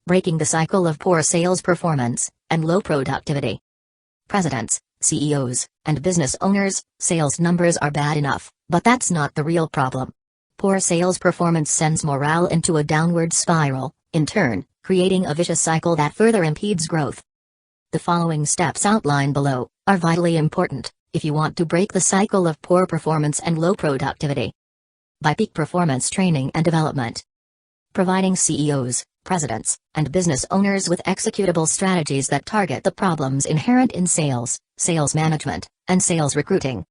breaking the cycle of poor sales performance and low productivity. Presidents, CEOs, and business owners, sales numbers are bad enough, but that's not the real problem. Poor sales performance sends morale into a downward spiral, in turn, creating a vicious cycle that further impedes growth. The following steps outlined below are vitally important if you want to break the cycle of poor performance and low productivity. By Peak Performance Training and Development. Providing CEOs, presidents, and business owners with executable strategies that target the problems inherent in sales, sales management, and sales recruiting.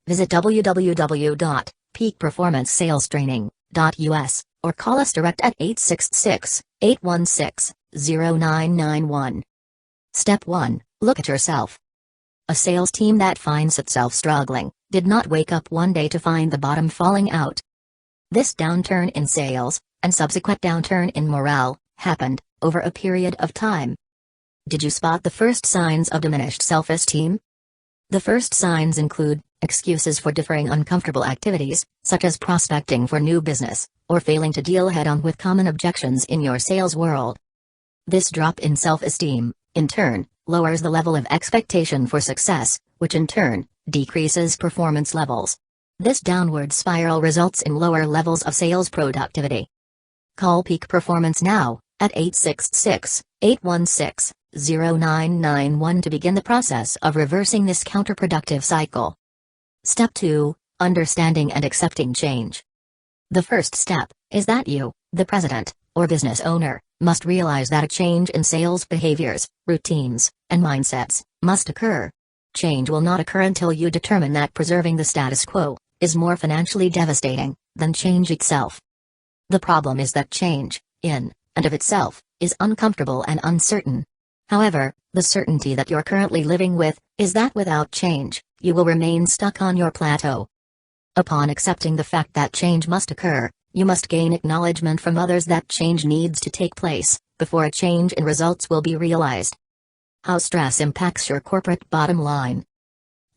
Visit www.peakperformanceSalesTraining.us or call us direct at 866-816-0991. Step 1. Look at yourself. A sales team that finds itself struggling did not wake up one day to find the bottom falling out. This downturn in sales, and subsequent downturn in morale, happened over a period of time. Did you spot the first signs of diminished self-esteem? The first signs include excuses for deferring uncomfortable activities, such as prospecting for new business, or failing to deal head-on with common objections in your sales world. This drop in self-esteem, in turn, lowers the level of expectation for success, which in turn, decreases performance levels. This downward spiral results in lower levels of sales productivity. Call Peak Performance now, at 866-816-0991 to begin the process of reversing this counterproductive cycle. Step 2. Understanding and accepting change. The first step is that you, the president, or business owner, must realize that a change in sales behaviors, routines, and mindsets must occur. Change will not occur until you determine that preserving the status quo is more financially devastating than change itself. The problem is that change, in and of itself, is uncomfortable and uncertain. However, the certainty that you're currently living with is that without change, you will remain stuck on your plateau. Upon accepting the fact that change must occur, you must gain acknowledgement from others that change needs to take place before a change in results will be realized. How stress impacts your corporate bottom line.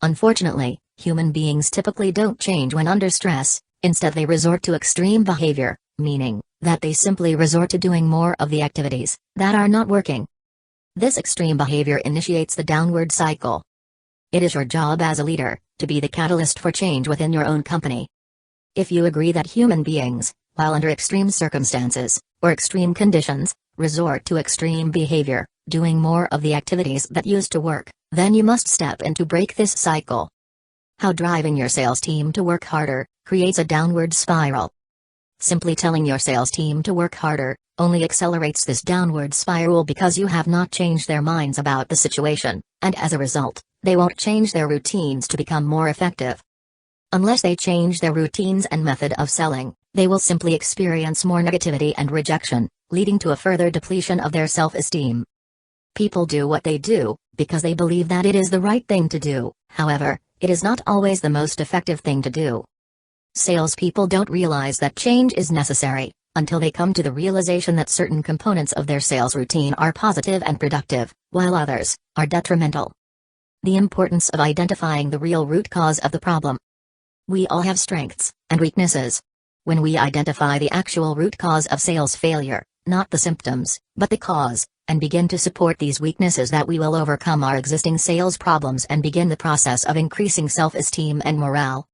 Unfortunately, human beings typically don't change when under stress. Instead, they resort to extreme behavior, meaning that they simply resort to doing more of the activities that are not working. This extreme behavior initiates the downward cycle. It is your job as a leader to be the catalyst for change within your own company. If you agree that human beings, while under extreme circumstances or extreme conditions, resort to extreme behavior, doing more of the activities that used to work, then you must step in to break this cycle. How driving your sales team to work harder creates a downward spiral. Simply telling your sales team to work harder only accelerates this downward spiral because you have not changed their minds about the situation, and as a result, they won't change their routines to become more effective. Unless they change their routines and method of selling, they will simply experience more negativity and rejection, leading to a further depletion of their self-esteem. People do what they do because they believe that it is the right thing to do. However, it is not always the most effective thing to do. Salespeople don't realize that change is necessary until they come to the realization that certain components of their sales routine are positive and productive, while others are detrimental. The importance of identifying the real root cause of the problem. We all have strengths and weaknesses. When we identify the actual root cause of sales failure, not the symptoms, but the cause, and begin to support these weaknesses, that we will overcome our existing sales problems and begin the process of increasing self-esteem and morale.